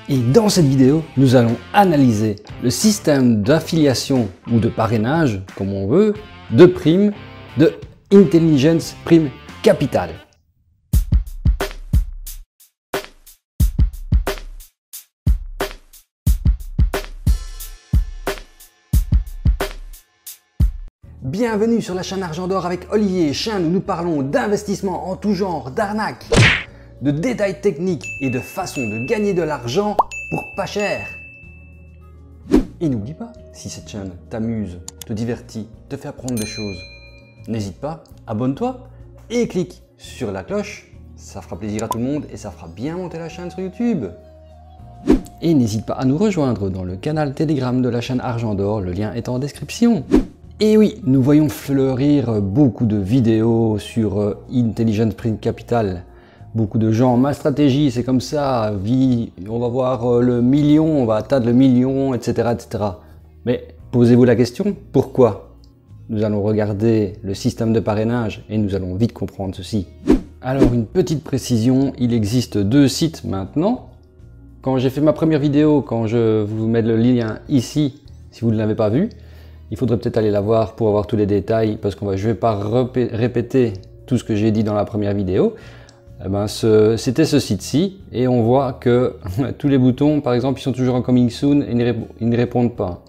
Et dans cette vidéo, nous allons analyser le système d'affiliation ou de parrainage, comme on veut, de primes de Intelligence Prime Capital. Bienvenue sur la chaîne Argent d'Or avec Olivier, chaîne où nous parlons d'investissement en tout genre, d'arnaques, de détails techniques et de façons de gagner de l'argent pour pas cher. Et n'oublie pas, si cette chaîne t'amuse, te divertit, te fait apprendre des choses, n'hésite pas, abonne-toi et clique sur la cloche, ça fera plaisir à tout le monde et ça fera bien monter la chaîne sur YouTube. Et n'hésite pas à nous rejoindre dans le canal Telegram de la chaîne Argent d'Or, le lien est en description. Et oui, nous voyons fleurir beaucoup de vidéos sur Intelligence Prime Capital. Beaucoup de gens, ma stratégie c'est comme ça, on va voir le million, on va atteindre le million, etc. etc. Mais posez-vous la question, pourquoi? Nous allons regarder le système de parrainage et nous allons vite comprendre ceci. Alors une petite précision, il existe deux sites maintenant. Quand j'ai fait ma première vidéo, quand je vous mets le lien ici, si vous ne l'avez pas vu, il faudrait peut-être aller la voir pour avoir tous les détails parce que je ne vais pas répéter tout ce que j'ai dit dans la première vidéo. Eh ben, c'était ce site-ci et on voit que tous les boutons, par exemple, ils sont toujours en coming soon et ils ne répondent pas.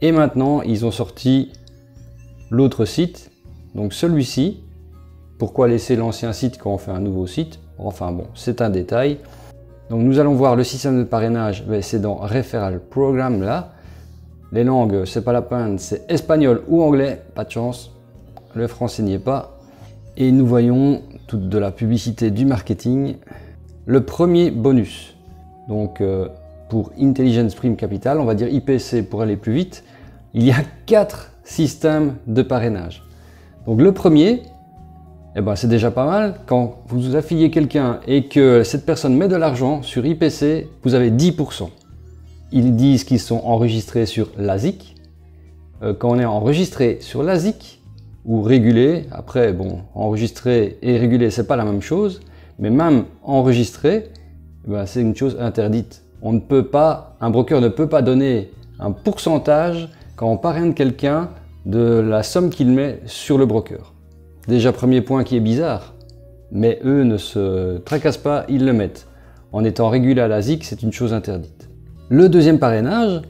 Et maintenant, ils ont sorti l'autre site, donc celui-ci. Pourquoi laisser l'ancien site quand on fait un nouveau site? Enfin bon, c'est un détail. Donc nous allons voir le système de parrainage, c'est dans Referral Program là. Les langues, c'est pas la peine, c'est espagnol ou anglais, pas de chance. Le français n'y est pas. Et nous voyons toute de la publicité du marketing. Le premier bonus, donc pour Intelligence Prime Capital, on va dire IPC pour aller plus vite, il y a 4 systèmes de parrainage. Donc le premier, eh ben, c'est déjà pas mal. Quand vous affiliez quelqu'un et que cette personne met de l'argent sur IPC, vous avez 10%. Ils disent qu'ils sont enregistrés sur l'ASIC. Quand on est enregistré sur l'ASIC, ou régulé, après bon, enregistré et régulé c'est pas la même chose, mais même enregistré, ben, c'est une chose interdite. On ne peut pas, un broker ne peut pas donner un pourcentage quand on parraine quelqu'un de la somme qu'il met sur le broker. Déjà premier point qui est bizarre, mais eux ne se tracassent pas, ils le mettent. En étant régulé à l'ASIC, c'est une chose interdite. Le deuxième parrainage,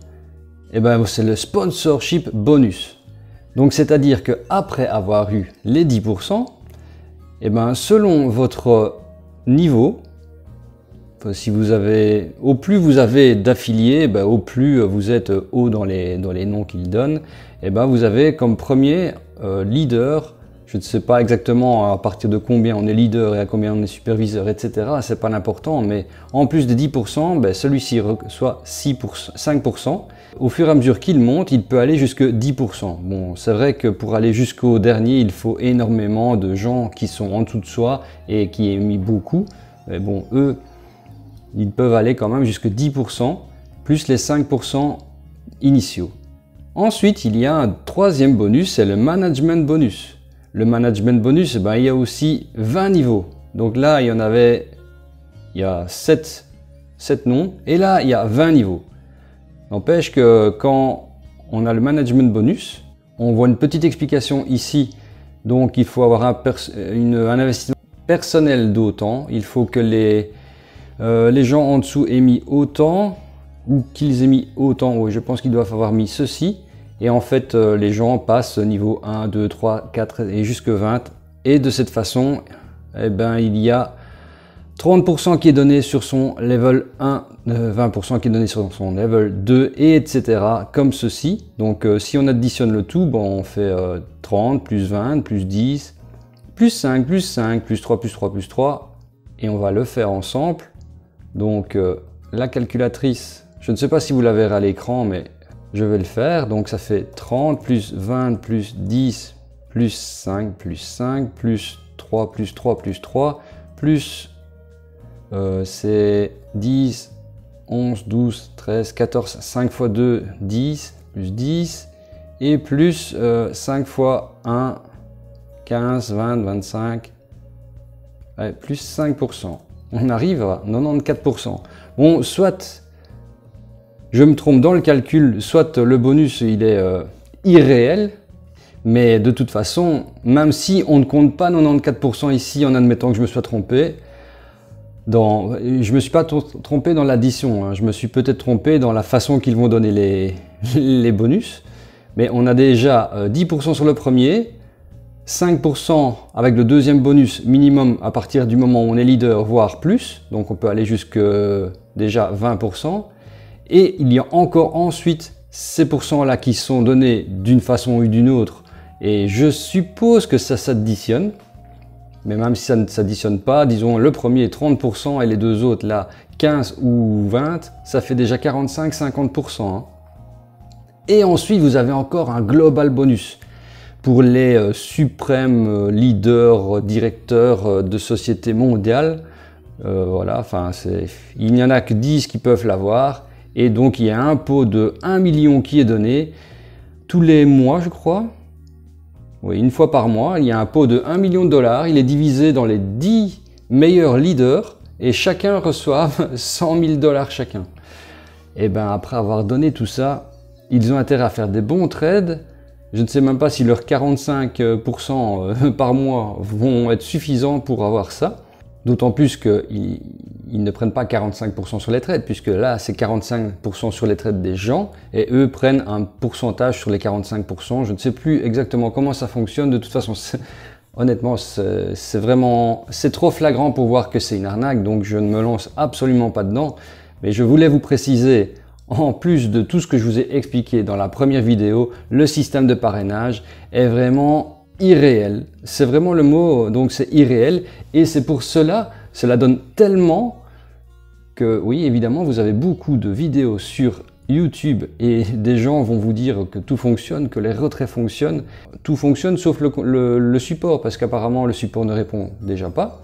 eh ben, c'est le sponsorship bonus. Donc c'est-à-dire qu'après avoir eu les 10%, eh ben, selon votre niveau, si vous avez, au plus vous avez d'affiliés, ben, au plus vous êtes haut dans les noms qu'ils donnent, eh ben, vous avez comme premier leader, je ne sais pas exactement à partir de combien on est leader et à combien on est superviseur, etc. C'est pas l'important, mais en plus des 10%, ben, celui-ci reçoit 5%. Au fur et à mesure qu'il monte, il peut aller jusqu'à 10%. Bon, c'est vrai que pour aller jusqu'au dernier, il faut énormément de gens qui sont en dessous de soi et qui émettent beaucoup. Mais bon, eux, ils peuvent aller quand même jusqu'à 10%, plus les 5% initiaux. Ensuite, il y a un troisième bonus, c'est le management bonus. Le management bonus, ben, il y a aussi 20 niveaux. Donc là, il y a 7 noms, et là, il y a 20 niveaux. N'empêche que quand on a le management bonus, on voit une petite explication ici. Donc il faut avoir un investissement personnel d'autant. Il faut que les gens en dessous aient mis autant ou qu'ils aient mis autant. Oui, je pense qu'ils doivent avoir mis ceci. Et en fait, les gens passent niveau 1, 2, 3, 4 et jusque 20. Et de cette façon, eh ben, il y a 30% qui est donné sur son level 1, 20% qui est donné sur son level 2, et etc. comme ceci. Donc si on additionne le tout, bon, on fait 30, plus 20, plus 10, plus 5, plus 5, plus 3, plus 3, plus 3. Et on va le faire ensemble. Donc la calculatrice, je ne sais pas si vous la verrez à l'écran, mais je vais le faire. Donc ça fait 30, plus 20, plus 10, plus 5, plus 5, plus 3, plus 3, plus 3, plus... c'est 10, 11, 12, 13, 14, 5 fois 2, 10, plus 10, et plus 5 fois 1, 15, 20, 25, ouais, plus 5%. On arrive à 94%. Bon, soit je me trompe dans le calcul, soit le bonus il est irréel, mais de toute façon, même si on ne compte pas 94% ici en admettant que je me sois trompé, je ne me suis pas trompé dans l'addition, hein. Je me suis peut-être trompé dans la façon qu'ils vont donner les bonus, mais on a déjà 10% sur le premier, 5% avec le deuxième bonus minimum à partir du moment où on est leader, voire plus, donc on peut aller jusque déjà 20%, et il y a encore ensuite ces pourcents là qui sont donnés d'une façon ou d'une autre, et je suppose que ça s'additionne, mais même si ça ne s'additionne pas, disons le premier est 30% et les deux autres là 15 ou 20, ça fait déjà 45-50%, hein. Et ensuite vous avez encore un global bonus pour les suprêmes leaders, directeurs de sociétés mondiales. Voilà, enfin, il n'y en a que 10 qui peuvent l'avoir. Et donc, il y a un pot de 1 million qui est donné tous les mois, je crois. Oui, une fois par mois, il y a un pot de 1 million de dollars. Il est divisé dans les 10 meilleurs leaders et chacun reçoit 100 000 dollars chacun. Et bien, après avoir donné tout ça, ils ont intérêt à faire des bons trades. Je ne sais même pas si leurs 45% par mois vont être suffisants pour avoir ça. D'autant plus qu'ils ne prennent pas 45% sur les trades, puisque là, c'est 45% sur les trades des gens, et eux prennent un pourcentage sur les 45%. Je ne sais plus exactement comment ça fonctionne. De toute façon, honnêtement, c'est trop flagrant pour voir que c'est une arnaque, donc je ne me lance absolument pas dedans. Mais je voulais vous préciser, en plus de tout ce que je vous ai expliqué dans la première vidéo, le système de parrainage est vraiment irréel. C'est vraiment le mot, donc c'est irréel. Et c'est pour cela donne tellement que, oui, évidemment, vous avez beaucoup de vidéos sur YouTube et des gens vont vous dire que tout fonctionne, que les retraits fonctionnent. Tout fonctionne sauf le support, parce qu'apparemment le support ne répond déjà pas.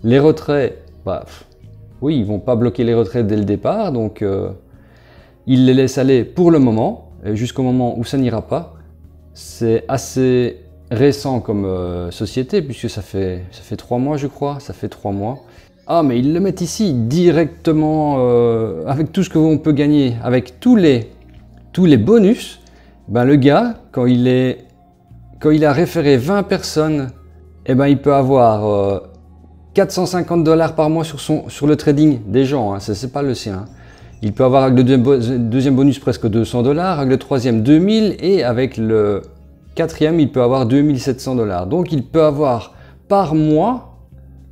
Les retraits, bah, oui, ils vont pas bloquer les retraits dès le départ, donc ils les laissent aller pour le moment, jusqu'au moment où ça n'ira pas. C'est assez récent comme société, puisque ça fait 3 mois, je crois, ça fait 3 mois. Ah, mais ils le mettent ici directement avec tout ce qu'on peut gagner, avec tous les bonus. Ben, le gars, quand il a référé 20 personnes, eh ben, il peut avoir 450 dollars par mois sur le trading des gens, hein, c'est pas le sien. Il peut avoir avec le deuxième bonus presque 200 dollars, avec le troisième 2000 et avec le quatrième il peut avoir 2700 dollars. Donc il peut avoir par mois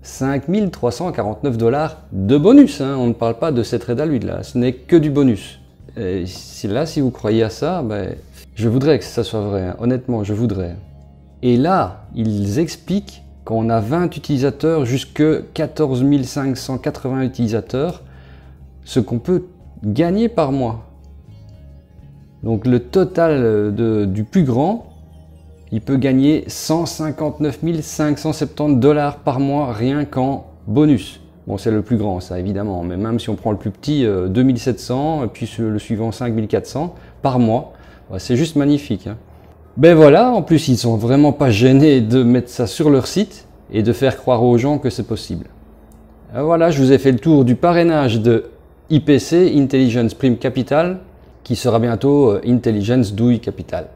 5349 dollars de bonus, hein. On ne parle pas de ces trades à lui là, ce n'est que du bonus. Et si vous croyez à ça, ben, je voudrais que ça soit vrai, hein. Honnêtement je voudrais. Et là ils expliquent qu'on a 20 utilisateurs jusque 14 580 utilisateurs, ce qu'on peut gagner par mois. Donc le total du plus grand, il peut gagner 159 570 dollars par mois rien qu'en bonus. Bon, c'est le plus grand ça évidemment, mais même si on prend le plus petit, 2700 et puis le suivant 5400 par mois, c'est juste magnifique, hein. Ben voilà, en plus ils sont vraiment pas gênés de mettre ça sur leur site et de faire croire aux gens que c'est possible. Voilà, je vous ai fait le tour du parrainage de IPC, Intelligence Prime Capital, qui sera bientôt Intelligence Douille Capital.